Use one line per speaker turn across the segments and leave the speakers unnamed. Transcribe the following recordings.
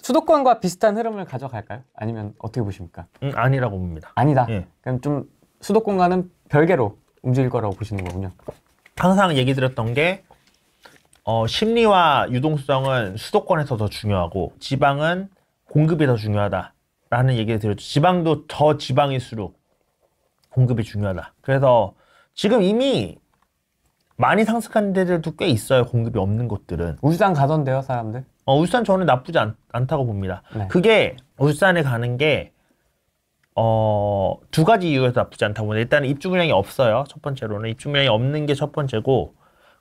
수도권과 비슷한 흐름을 가져갈까요? 아니면 어떻게 보십니까?
아니라고 봅니다.
아니다.
예.
그럼 좀 수도권과는 별개로 움직일 거라고 보시는 거군요.
항상 얘기 드렸던 게 심리와 유동성은 수도권에서 더 중요하고 지방은 공급이 더 중요하다라는 얘기를 드렸죠. 지방도 더 지방일수록 공급이 중요하다. 그래서 지금 이미 많이 상승한 데들도 꽤 있어요. 공급이 없는 곳들은.
울산 가던데요, 사람들?
울산 저는 나쁘지 않다고 봅니다.
네.
그게 울산에 가는 게 두 가지 이유에서 나쁘지 않다고 봅니다. 일단 입주 물량이 없어요. 첫 번째로는 입주 물량이 없는 게 첫 번째고,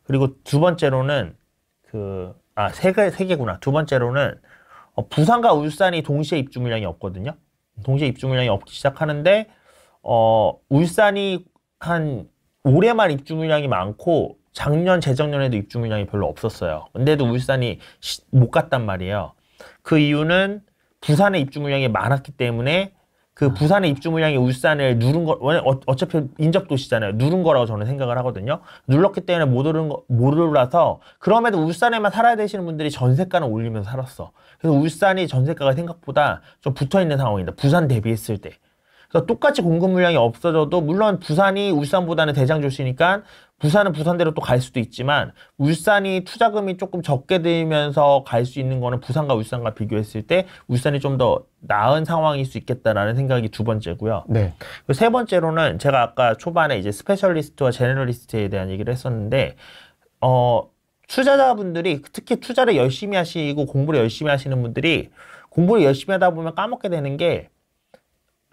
그리고 두 번째로는 세 개구나. 두 번째로는 부산과 울산이 동시에 입주 물량이 없거든요. 동시에 입주 물량이 없기 시작하는데 울산이 한 올해만 입주 물량이 많고 작년 재작년에도 입주 물량이 별로 없었어요. 근데도 울산이 못 갔단 말이에요. 그 이유는 부산의 입주 물량이 많았기 때문에 그 부산의 입주 물량이 울산을 누른 거, 어차피 인접 도시잖아요. 누른 거라고 저는 생각을 하거든요. 눌렀기 때문에 못 올라서, 그럼에도 울산에만 살아야 되시는 분들이 전세가는 올리면서 살았어. 그래서 울산이 전세가가 생각보다 좀 붙어 있는 상황입니다. 부산 대비했을 때. 그래서 똑같이 공급 물량이 없어져도, 물론 부산이 울산보다는 대장조시니까 부산은 부산대로 또 갈 수도 있지만, 울산이 투자금이 조금 적게 들면서 갈 수 있는 거는 부산과 울산과 비교했을 때 울산이 좀 더 나은 상황일 수 있겠다라는 생각이 두 번째고요.
네.
세 번째로는 제가 아까 초반에 이제 스페셜리스트와 제너럴리스트에 대한 얘기를 했었는데, 투자자분들이 특히 투자를 열심히 하시고 공부를 열심히 하시는 분들이 공부를 열심히 하다 보면 까먹게 되는 게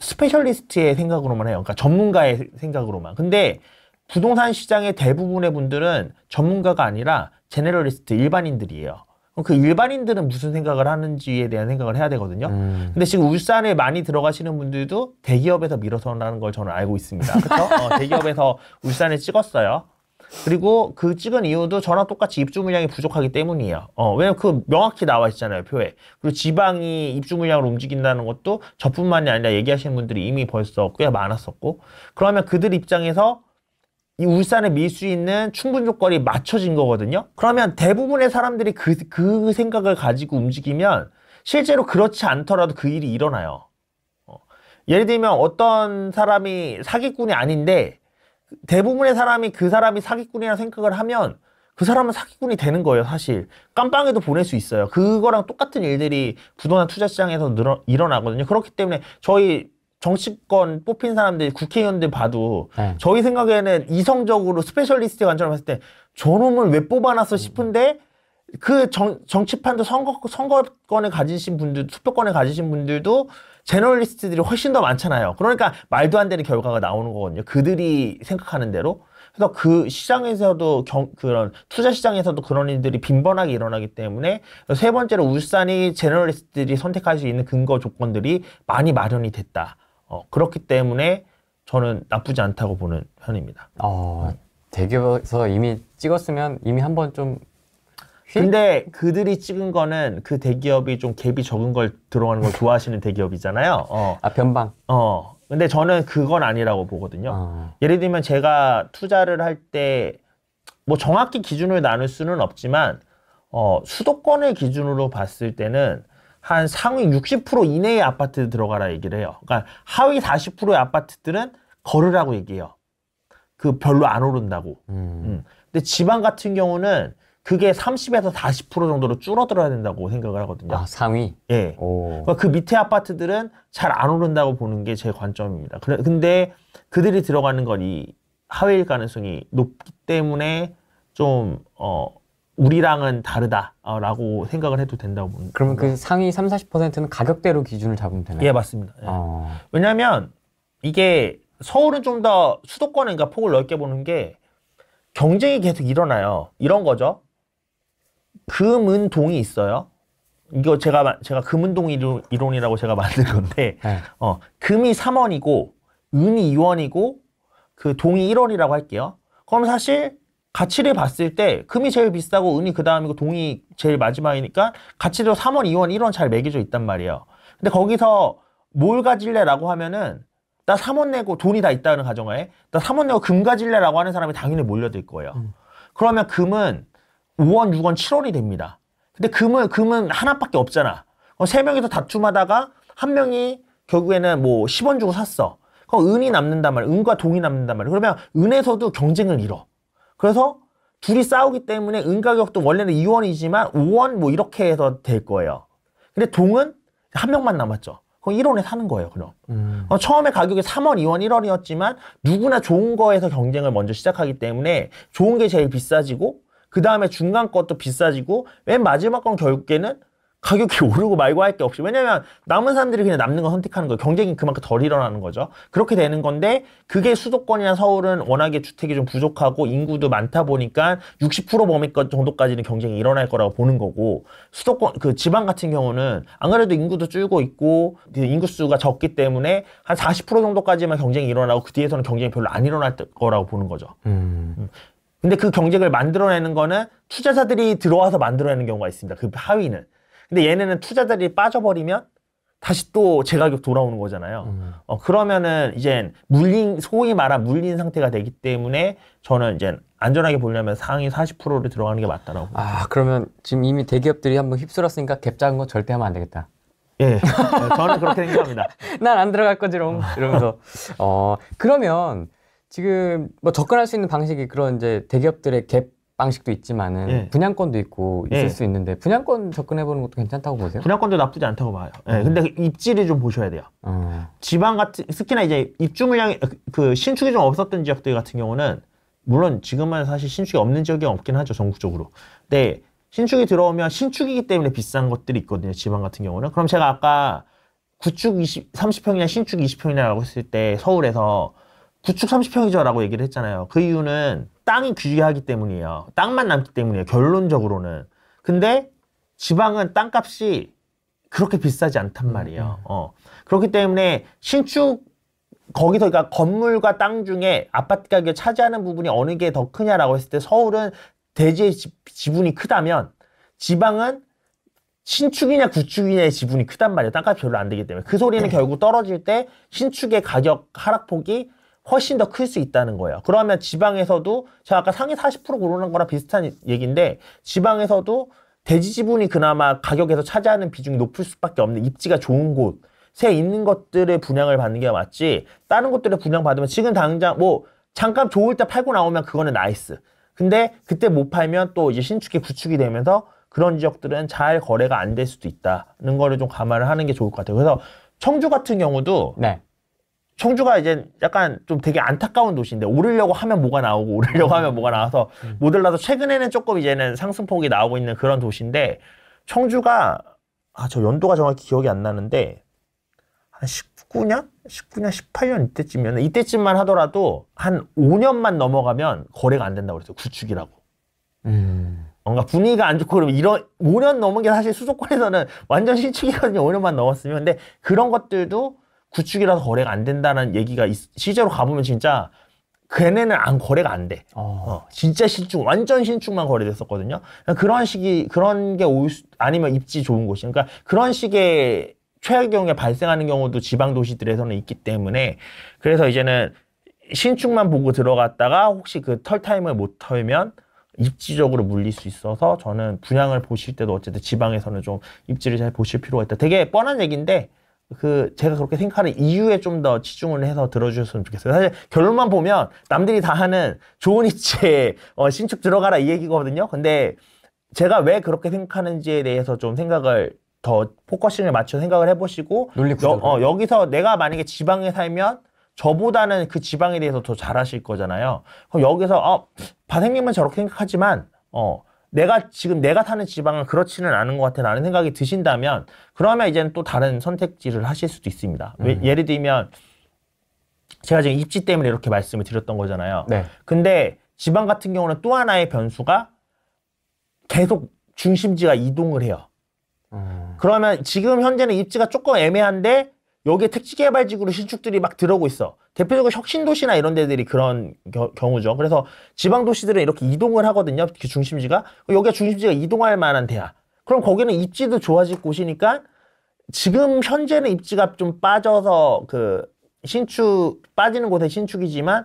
스페셜리스트의 생각으로만 해요. 그러니까 전문가의 생각으로만. 근데 부동산 시장의 대부분의 분들은 전문가가 아니라 제너럴리스트, 일반인들이에요. 그 일반인들은 무슨 생각을 하는지에 대한 생각을 해야 되거든요. 근데 지금 울산에 많이 들어가시는 분들도 대기업에서 밀어서라는 걸 저는 알고 있습니다. 그렇죠? 대기업에서 울산에 찍었어요. 그리고 그 찍은 이유도 저랑 똑같이 입주 물량이 부족하기 때문이에요. 왜냐면 그 명확히 나와 있잖아요, 표에. 그리고 지방이 입주 물량으로 움직인다는 것도 저뿐만이 아니라 얘기하시는 분들이 이미 벌써 꽤 많았었고, 그러면 그들 입장에서 이 울산에 밀 수 있는 충분 조건이 맞춰진 거거든요. 그러면 대부분의 사람들이 그 생각을 가지고 움직이면 실제로 그렇지 않더라도 그 일이 일어나요. 예를 들면 어떤 사람이 사기꾼이 아닌데 대부분의 사람이 그 사람이 사기꾼이라는 생각을 하면 그 사람은 사기꾼이 되는 거예요, 사실. 깜빵에도 보낼 수 있어요. 그거랑 똑같은 일들이 부동산 투자 시장에서 일어나거든요. 그렇기 때문에 저희 정치권 뽑힌 사람들, 국회의원들 봐도 저희 생각에는 이성적으로 스페셜리스트 관점을 봤을 때 저놈을 왜 뽑아놨어 싶은데 그 정치판도 선거권을 가지신 분들, 투표권을 가지신 분들도 제너럴리스트들이 훨씬 더 많잖아요. 그러니까 말도 안 되는 결과가 나오는 거거든요. 그들이 생각하는 대로. 그래서 그 시장에서도 그런 투자 시장에서도 그런 일들이 빈번하게 일어나기 때문에 세 번째로 울산이 제너럴리스트들이 선택할 수 있는 근거 조건들이 많이 마련이 됐다. 그렇기 때문에 저는 나쁘지 않다고 보는 편입니다.
대기업에서 이미 찍었으면 이미 한번 좀
근데 그들이 찍은 거는 그 대기업이 좀 갭이 적은 걸 들어가는 걸 좋아하시는 대기업이잖아요.
변방.
근데 저는 그건 아니라고 보거든요. 예를 들면 제가 투자를 할 때 뭐 정확히 기준을 나눌 수는 없지만 수도권을 기준으로 봤을 때는 한 상위 60% 이내의 아파트 들어가라 얘기를 해요. 그러니까 하위 40%의 아파트들은 걸으라고 얘기해요. 그 별로 안 오른다고. 근데 지방 같은 경우는 그게 30에서 40% 정도로 줄어들어야 된다고 생각을 하거든요.
상위?
예. 그러니까 그 밑에 아파트들은 잘 안 오른다고 보는 게 제 관점입니다. 근데 그들이 들어가는 건 이 하위일 가능성이 높기 때문에 좀 우리랑은 다르다라고 생각을 해도 된다고 봅니다.
그러면 그 상위 30~40%는 가격대로 기준을 잡으면 되나요?
예, 맞습니다. 예. 왜냐하면 이게 서울은 좀 더 수도권에 그러니까 폭을 넓게 보는 게 경쟁이 계속 일어나요. 이런 거죠. 금은동이 있어요. 이거 제가 금은동 이론이라고 제가 만든 건데 금이 3원이고 은이 2원이고 그 동이 1원이라고 할게요. 그럼 사실 가치를 봤을 때 금이 제일 비싸고 은이 그 다음이고 동이 제일 마지막이니까 가치도 3원, 2원, 1원 잘 매겨져 있단 말이에요. 근데 거기서 뭘 가질래 라고 하면은 나 3원 내고 돈이 다 있다는 가정하에 나 3원 내고 금 가질래 라고 하는 사람이 당연히 몰려들 거예요. 그러면 금은 5원, 6원, 7원이 됩니다. 근데 금은 하나밖에 없잖아. 세 명이서 다툼하다가 한 명이 결국에는 뭐 10원 주고 샀어. 그럼 은이 남는단 말이야. 은과 동이 남는단 말이야. 그러면 은에서도 경쟁을 잃어. 그래서 둘이 싸우기 때문에 은 가격도 원래는 2원이지만 5원 뭐 이렇게 해서 될 거예요. 근데 동은 한 명만 남았죠. 그럼 1원에 사는 거예요, 그럼. 처음에 가격이 3원, 2원, 1원이었지만 누구나 좋은 거에서 경쟁을 먼저 시작하기 때문에 좋은 게 제일 비싸지고 그 다음에 중간 것도 비싸지고 맨 마지막 건 결국에는 가격이 오르고 말고 할 게 없이. 왜냐면 남은 사람들이 그냥 남는 거 선택하는 거예요. 경쟁이 그만큼 덜 일어나는 거죠. 그렇게 되는 건데 그게 수도권이나 서울은 워낙에 주택이 좀 부족하고 인구도 많다 보니까 60% 범위권 정도까지는 경쟁이 일어날 거라고 보는 거고, 수도권 그 지방 같은 경우는 안 그래도 인구도 줄고 있고 그 인구수가 적기 때문에 한 40% 정도까지만 경쟁이 일어나고 그 뒤에서는 경쟁이 별로 안 일어날 거라고 보는 거죠. 근데 그 경쟁을 만들어내는 거는 투자자들이 들어와서 만들어내는 경우가 있습니다. 그 하위는. 근데 얘네는 투자자들이 빠져버리면 다시 또 제가격 돌아오는 거잖아요. 그러면은 이제 소위 말한 물린 상태가 되기 때문에 저는 이제 안전하게 보려면 상위 40%를 들어가는 게 맞다라고.
그러면 지금 이미 대기업들이 한번 휩쓸었으니까 갭 작은 거 절대 하면 안 되겠다.
예. 저는 그렇게 생각합니다.
난 안 들어갈 거지롱. 이러면서. 그러면 지금 뭐 접근할 수 있는 방식이 그런 이제 대기업들의 갭 방식도 있지만은
예.
분양권도 있고 있을
예.
수 있는데 분양권 접근해보는 것도 괜찮다고 보세요?
분양권도 나쁘지 않다고 봐요. 예. 근데 입지를 좀 보셔야 돼요. 지방 같은, 특히나 이제 입주 물량이, 그 신축이 좀 없었던 지역들 같은 경우는, 물론 지금은 사실 신축이 없는 지역이 없긴 하죠, 전국적으로. 근데 신축이 들어오면 신축이기 때문에 비싼 것들이 있거든요, 지방 같은 경우는. 그럼 제가 아까 구축 30평이나 신축 20평이라고 했을 때 서울에서 구축 30평이죠 라고 얘기를 했잖아요. 그 이유는 땅이 귀하기 때문이에요. 땅만 남기 때문이에요, 결론적으로는. 근데 지방은 땅값이 그렇게 비싸지 않단 말이에요. 그렇기 때문에 신축, 거기서 그러니까 건물과 땅 중에 아파트 가격을 차지하는 부분이 어느 게 더 크냐라고 했을 때 서울은 대지의 지분이 크다면 지방은 신축이냐 구축이냐의 지분이 크단 말이에요. 땅값이 별로 안 되기 때문에. 그 소리는 결국 떨어질 때 신축의 가격 하락폭이 훨씬 더 클 수 있다는 거예요. 그러면 지방에서도 제가 아까 상위 40% 고르는 거랑 비슷한 얘기인데, 지방에서도 대지 지분이 그나마 가격에서 차지하는 비중이 높을 수밖에 없는 입지가 좋은 곳에 있는 것들의 분양을 받는 게 맞지, 다른 곳들의 분양 받으면 지금 당장 뭐 잠깐 좋을 때 팔고 나오면 그거는 나이스. 근데 그때 못 팔면 또 이제 신축이 구축이 되면서 그런 지역들은 잘 거래가 안 될 수도 있다는 거를 좀 감안을 하는 게 좋을 것 같아요. 그래서 청주 같은 경우도
네.
청주가 이제 약간 좀 되게 안타까운 도시인데, 오르려고 하면 뭐가 나오고 오르려고 하면 뭐가 나와서 못 올라서 최근에는 조금 이제는 상승폭이 나오고 있는 그런 도시인데, 청주가 저 연도가 정확히 기억이 안 나는데 한 19년, 18년 이때쯤만 하더라도 한 5년만 넘어가면 거래가 안 된다고 그랬어요. 구축이라고. 뭔가 분위기가 안 좋고 그러면 이런 5년 넘은 게 사실 수도권에서는 완전 신축이거든요. 5년만 넘었으면. 근데 그런 것들도 구축이라서 거래가 안 된다는 얘기가 실제로 가보면 진짜 걔네는 거래가 안 돼. 진짜 신축, 완전 신축만 거래됐었거든요. 그런 게 아니면 입지 좋은 곳이. 그러니까 그런 식의 최악의 경우에 발생하는 경우도 지방 도시들에서는 있기 때문에, 그래서 이제는 신축만 보고 들어갔다가 혹시 그 털타임을 못 털면 입지적으로 물릴 수 있어서, 저는 분양을 보실 때도 어쨌든 지방에서는 좀 입지를 잘 보실 필요가 있다. 되게 뻔한 얘기인데, 제가 그렇게 생각하는 이유에 좀 더 치중을 해서 들어주셨으면 좋겠어요. 사실 결론만 보면 남들이 다 하는 좋은 입지에 신축 들어가라 이 얘기거든요. 근데 제가 왜 그렇게 생각하는지에 대해서 좀 생각을 더 포커싱을 맞춰 생각을 해보시고, 여기서 내가 만약에 지방에 살면 저보다는 그 지방에 대해서 더 잘하실 거잖아요. 그럼 여기서 바생님은 저렇게 생각하지만 내가 사는 지방은 그렇지는 않은 것 같아 라는 생각이 드신다면, 그러면 이제는 또 다른 선택지를 하실 수도 있습니다. 예를 들면 제가 지금 입지 때문에 이렇게 말씀을 드렸던 거잖아요.
네.
근데 지방 같은 경우는 또 하나의 변수가 계속 중심지가 이동을 해요. 그러면 지금 현재는 입지가 조금 애매한데 여기에 택지개발지구로 신축들이 막 들어오고 있어. 대표적으로 혁신도시나 이런 데들이 그런 경우죠. 그래서 지방도시들은 이렇게 이동을 하거든요. 그 중심지가. 여기가 중심지가 이동할 만한 데야. 그럼 거기는 입지도 좋아질 곳이니까, 지금 현재는 입지가 좀 빠져서 빠지는 곳에 신축이지만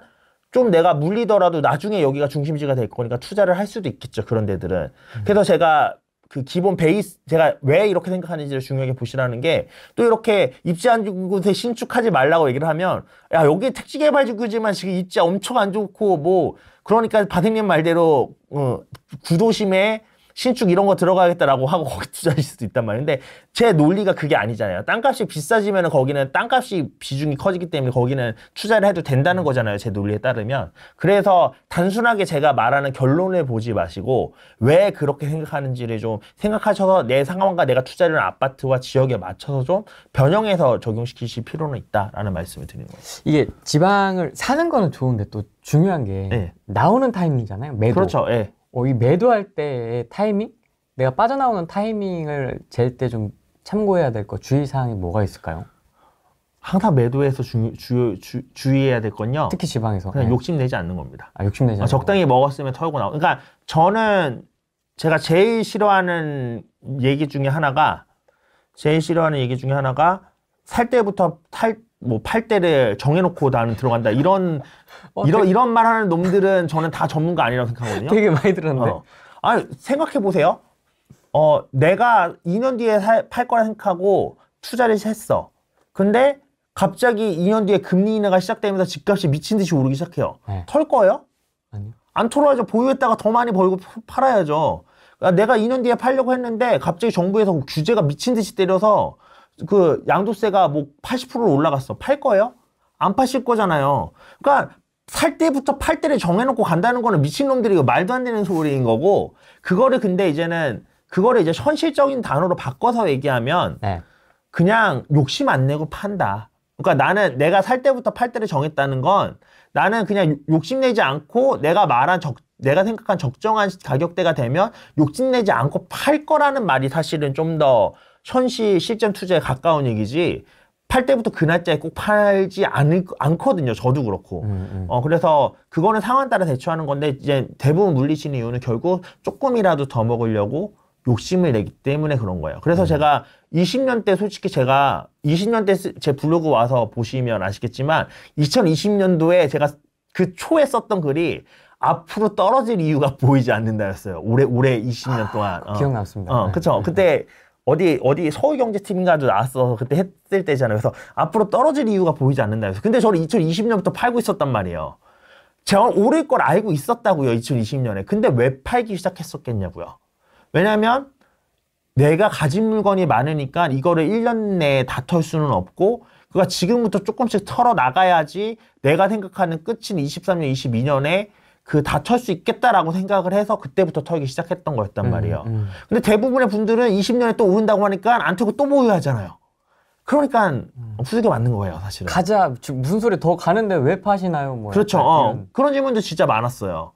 좀 내가 물리더라도 나중에 여기가 중심지가 될 거니까 투자를 할 수도 있겠죠. 그런 데들은. 그래서 제가 그 기본 베이스 제가 왜 이렇게 생각하는지를 중요하게 보시라는 게 또 이렇게 입지 안 좋은 곳에 신축하지 말라고 얘기를 하면 야 여기 택지개발지구지만 지금 입지 엄청 안 좋고 뭐 그러니까 바생님 말대로 구도심에 신축 이런 거 들어가겠다라고 하고 거기 투자할 수도 있단 말인데 제 논리가 그게 아니잖아요. 땅값이 비싸지면 거기는 땅값이 비중이 커지기 때문에 거기는 투자를 해도 된다는 거잖아요. 제 논리에 따르면. 그래서 단순하게 제가 말하는 결론을 보지 마시고 왜 그렇게 생각하는지를 좀 생각하셔서 내 상황과 내가 투자를 하는 아파트와 지역에 맞춰서 좀 변형해서 적용시키실 필요는 있다라는 말씀을 드리는 거예요.
이게 지방을 사는 거는 좋은데 또 중요한 게
네.
나오는 타이밍이잖아요. 매도.
그렇죠. 예.
이 매도할 때의 타이밍? 내가 빠져나오는 타이밍을 잴 때 좀 참고해야 될 거 주의사항이 뭐가 있을까요?
항상 매도에서 주의해야 될 건요.
특히 지방에서.
그냥
네.
욕심내지 않는 겁니다.
아, 욕심내지 않는
적당히 먹었으면 털고 나오. 그러니까 저는 제가 제일 싫어하는 얘기 중에 하나가 살 때부터 팔 때를 정해놓고 나는 들어간다. 이런 말 하는 놈들은 저는 다 전문가 아니라고 생각하거든요.
되게 많이 들었는데.
아니, 생각해보세요. 내가 2년 뒤에 팔 거라 생각하고 투자를 했어. 근데 갑자기 2년 뒤에 금리 인하가 시작되면서 집값이 미친 듯이 오르기 시작해요.
네.
털 거예요?
아니요.
안 털어야죠. 보유했다가 더 많이 벌고 팔아야죠. 그러니까 내가 2년 뒤에 팔려고 했는데 갑자기 정부에서 규제가 미친 듯이 때려서 그 양도세가 뭐 80% 올라갔어. 팔 거예요? 안 파실 거잖아요. 그러니까 살 때부터 팔 때를 정해놓고 간다는 거는 미친놈들이 말도 안 되는 소리인 거고 그거를 이제 현실적인 단어로 바꿔서 얘기하면
네.
그냥 욕심 안 내고 판다. 그러니까 나는 내가 살 때부터 팔 때를 정했다는 건 나는 그냥 욕심내지 않고 내가 생각한 적정한 가격대가 되면 욕심내지 않고 팔 거라는 말이 사실은 좀 더 현실 실전 투자에 가까운 얘기지 팔 때부터 그 날짜에 꼭 팔지 않거든요. 저도 그렇고. 그래서 그거는 상황 따라 대처하는 건데 이제 대부분 물리치는 이유는 결국 조금이라도 더 먹으려고 욕심을 내기 때문에 그런 거예요. 그래서 제가 20년 때 솔직히 제가 20년 때 제 블로그 와서 보시면 아시겠지만 2020년도에 제가 그 초에 썼던 글이 앞으로 떨어질 이유가 보이지 않는다였어요. 올해 20년 동안.
기억났습니다.
그쵸. 그때 어디 서울경제TV인가도 나왔어서 그때 했을 때잖아요. 그래서 앞으로 떨어질 이유가 보이지 않는다 해서. 근데 저는 2020년부터 팔고 있었단 말이에요. 제가 오를 걸 알고 있었다고요. 2020년에. 근데 왜 팔기 시작했었겠냐고요. 왜냐면 내가 가진 물건이 많으니까 이거를 1년 내에 다 털 수는 없고 그가 지금부터 조금씩 털어 나가야지 내가 생각하는 끝인 23년, 22년에 다 털 수 있겠다라고 생각을 해서 그때부터 털기 시작했던 거였단 말이에요. 근데 대부분의 분들은 20년에 또 오른다고 하니까 안 털고 또 보유하잖아요. 그러니까 후두개 맞는 거예요, 사실은.
가자. 무슨 소리 더 가는데 왜 파시나요? 뭐
그렇죠. 그런 질문도 진짜 많았어요.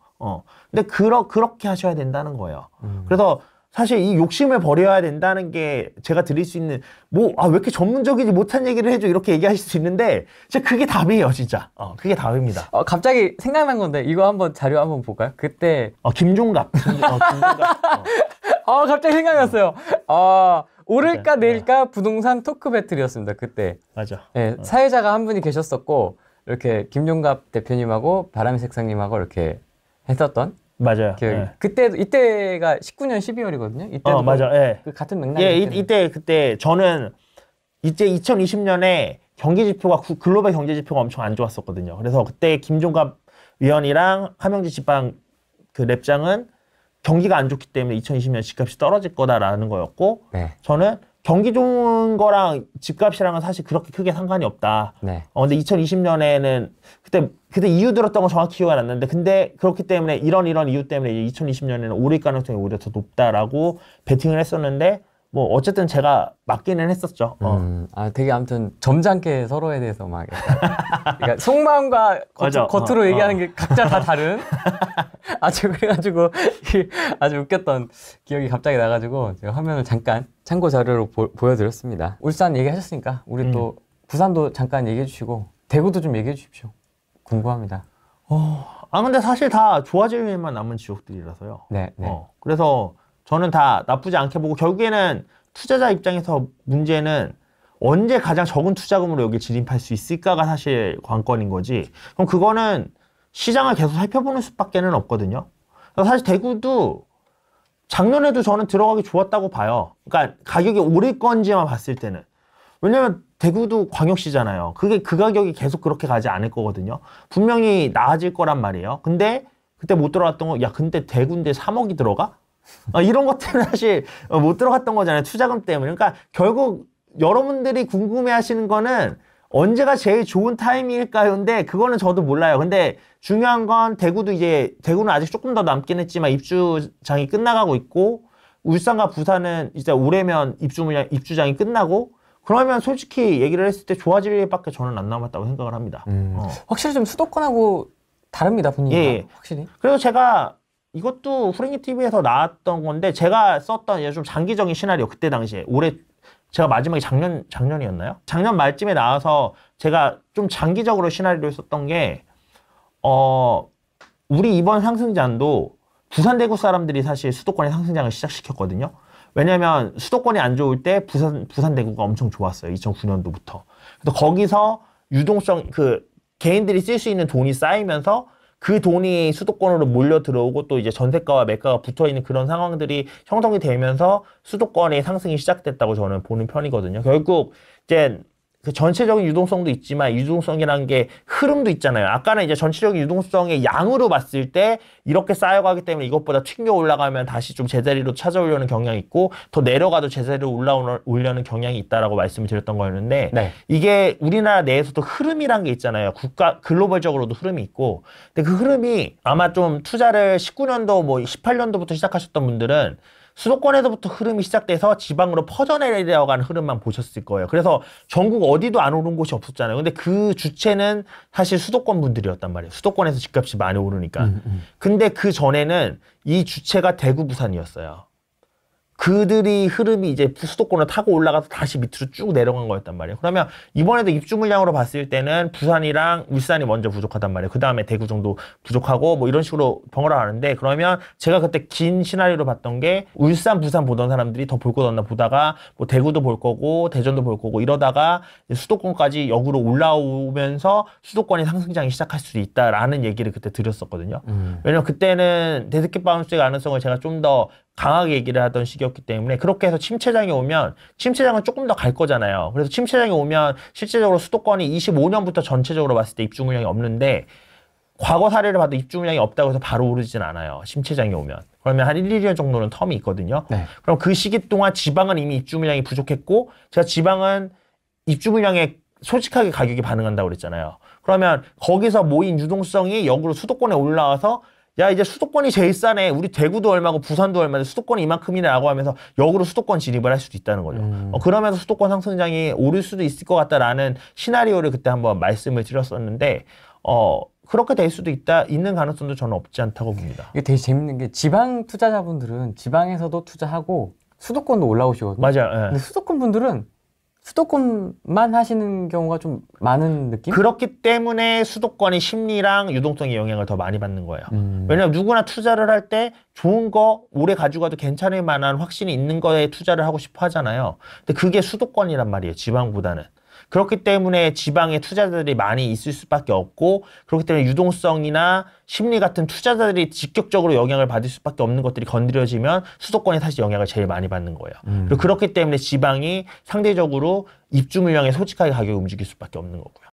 근데 그렇게 하셔야 된다는 거예요. 그래서 사실 이 욕심을 버려야 된다는 게 제가 드릴 수 있는 왜 이렇게 전문적이지 못한 얘기를 해줘 이렇게 얘기하실 수 있는데 진짜 그게 답이에요, 진짜. 그게 답입니다.
갑자기 생각난 건데 이거 한번 자료 한번 볼까요? 그때
김종갑.
갑자기 생각났어요. 오를까 내릴까 부동산 토크 배틀이었습니다. 그때.
맞아.
네, 사회자가 한 분이 계셨었고 이렇게 김종갑 대표님하고 바람의 색상님하고 이렇게 했었던.
맞아요.
네. 이때가 19년 12월이거든요. 이때도
맞아. 예.
그 같은 맥락.
그때 저는 이제 2020년에 글로벌 경제 지표가 엄청 안 좋았었거든요. 그래서 그때 김종갑 위원이랑 하명지 지방 그 랩장은 경기가 안 좋기 때문에 2020년 집값이 떨어질 거다라는 거였고,
네.
저는 경기 좋은 거랑 집값이랑은 사실 그렇게 크게 상관이 없다.
네.
근데 2020년에는 그때 이유 들었던 건 정확히 기억이 안 나는데, 근데 그렇기 때문에 이런 이유 때문에 2020년에는 오를 가능성이 오히려 더 높다라고 베팅을 했었는데, 뭐 어쨌든 제가 맞기는 했었죠.
되게 아무튼 점잖게 서로에 대해서 막 그러니까 속마음과 겉으로 얘기하는 게 각자 다 다른 그래가지고 아주 웃겼던 기억이 갑자기 나가지고 제가 화면을 잠깐 참고 자료로 보여드렸습니다. 울산 얘기하셨으니까 우리 또 부산도 잠깐 얘기해 주시고 대구도 좀 얘기해 주십시오. 궁금합니다.
근데 사실 다 좋아질 일만 남은 지역들이라서요.
네.
그래서 저는 다 나쁘지 않게 보고, 결국에는 투자자 입장에서 문제는 언제 가장 적은 투자금으로 여기 진입할 수 있을까가 사실 관건인 거지. 그럼 그거는 시장을 계속 살펴보는 수밖에는 없거든요. 사실 대구도 작년에도 저는 들어가기 좋았다고 봐요. 그러니까 가격이 오를 건지만 봤을 때는. 왜냐면 대구도 광역시잖아요. 그 가격이 계속 그렇게 가지 않을 거거든요. 분명히 나아질 거란 말이에요. 근데 그때 못 들어갔던 거, 야, 근데 대구인데 3억이 들어가? 이런 것들은 사실 못 들어갔던 거잖아요. 투자금 때문에. 그러니까 결국 여러분들이 궁금해 하시는 거는 언제가 제일 좋은 타이밍일까요?인데 그거는 저도 몰라요. 근데 중요한 건 대구는 아직 조금 더 남긴 했지만 입주장이 끝나가고 있고 울산과 부산은 이제 올해면 입주장이 끝나고 그러면 솔직히 얘기를 했을 때 좋아질 일밖에 저는 안 남았다고 생각을 합니다.
확실히 좀 수도권하고 다릅니다, 분위기가.
예.
확실히.
그래서 제가 이것도 후랭이 TV에서 나왔던 건데 제가 썼던 좀 장기적인 시나리오 그때 당시에 올해 제가 마지막에 작년이었나요? 작년 말쯤에 나와서 제가 좀 장기적으로 시나리오를 썼던 게 우리 이번 상승장도 부산 대구 사람들이 사실 수도권의 상승장을 시작시켰거든요. 왜냐면 수도권이 안 좋을 때 부산 대구가 엄청 좋았어요. 2009년도부터. 그래서 거기서 유동성 개인들이 쓸 수 있는 돈이 쌓이면서 그 돈이 수도권으로 몰려 들어오고 또 이제 전세가와 매가가 붙어 있는 그런 상황들이 형성이 되면서 수도권의 상승이 시작됐다고 저는 보는 편이거든요. 결국 이제 그 전체적인 유동성도 있지만 유동성이라는 게 흐름도 있잖아요. 아까는 이제 전체적인 유동성의 양으로 봤을 때 이렇게 쌓여가기 때문에 이것보다 튕겨 올라가면 다시 좀 제자리로 찾아오려는 경향이 있고 더 내려가도 제자리로 올라오려는 경향이 있다라고 말씀을 드렸던 거였는데
네.
이게 우리나라 내에서도 흐름이란 게 있잖아요. 글로벌적으로도 흐름이 있고 근데 그 흐름이 아마 좀 투자를 19년도 뭐 18년도부터 시작하셨던 분들은 수도권에서부터 흐름이 시작돼서 지방으로 퍼져내려가는 흐름만 보셨을 거예요. 그래서 전국 어디도 안 오른 곳이 없었잖아요. 근데 그 주체는 사실 수도권 분들이었단 말이에요. 수도권에서 집값이 많이 오르니까. 근데 그 전에는 이 주체가 대구, 부산이었어요. 그들이 흐름이 이제 수도권을 타고 올라가서 다시 밑으로 쭉 내려간 거였단 말이에요. 그러면 이번에도 입주 물량으로 봤을 때는 부산이랑 울산이 먼저 부족하단 말이에요. 그 다음에 대구 정도 부족하고 뭐 이런 식으로 번갈아 가는데 그러면 제가 그때 긴 시나리오로 봤던 게 울산, 부산 보던 사람들이 더 볼 거 없나 보다가 뭐 대구도 볼 거고 대전도 볼 거고 이러다가 수도권까지 역으로 올라오면서 수도권이 상승장이 시작할 수도 있다라는 얘기를 그때 드렸었거든요. 왜냐면 그때는 데드캣 바운스의 가능성을 제가 좀 더 강하게 얘기를 하던 시기였기 때문에 그렇게 해서 침체장이 오면 침체장은 조금 더 갈 거잖아요. 그래서 침체장이 오면 실제적으로 수도권이 25년부터 전체적으로 봤을 때 입주 물량이 없는데 과거 사례를 봐도 입주 물량이 없다고 해서 바로 오르진 않아요. 침체장이 오면. 그러면 한 1, 2년 정도는 텀이 있거든요.
네.
그럼 그 시기 동안 지방은 이미 입주 물량이 부족했고 제가 지방은 입주 물량에 솔직하게 가격이 반응한다고 그랬잖아요. 그러면 거기서 모인 유동성이 역으로 수도권에 올라와서 야 이제 수도권이 제일 싸네. 우리 대구도 얼마고 부산도 얼마인데 수도권이 이만큼이네 라고 하면서 역으로 수도권 진입을 할 수도 있다는 거죠. 그러면서 수도권 상승장이 오를 수도 있을 것 같다라는 시나리오를 그때 한번 말씀을 드렸었는데 그렇게 될 수도 있는 가능성도 저는 없지 않다고 봅니다.
이게 되게 재밌는 게 지방 투자자분들은 지방에서도 투자하고 수도권도 올라오시거든요.
맞아요. 예.
근데 수도권 분들은 수도권만 하시는 경우가 좀 많은 느낌?
그렇기 때문에 수도권이 심리랑 유동성의 영향을 더 많이 받는 거예요. 왜냐면 누구나 투자를 할 때 좋은 거 오래 가지고 가도 괜찮을 만한 확신이 있는 거에 투자를 하고 싶어 하잖아요. 근데 그게 수도권이란 말이에요. 지방보다는. 그렇기 때문에 지방에 투자자들이 많이 있을 수밖에 없고 그렇기 때문에 유동성이나 심리 같은 투자자들이 직접적으로 영향을 받을 수밖에 없는 것들이 건드려지면 수도권이 사실 영향을 제일 많이 받는 거예요. 그리고 그렇기 때문에 지방이 상대적으로 입주 물량에 솔직하게 가격이 움직일 수밖에 없는 거고요.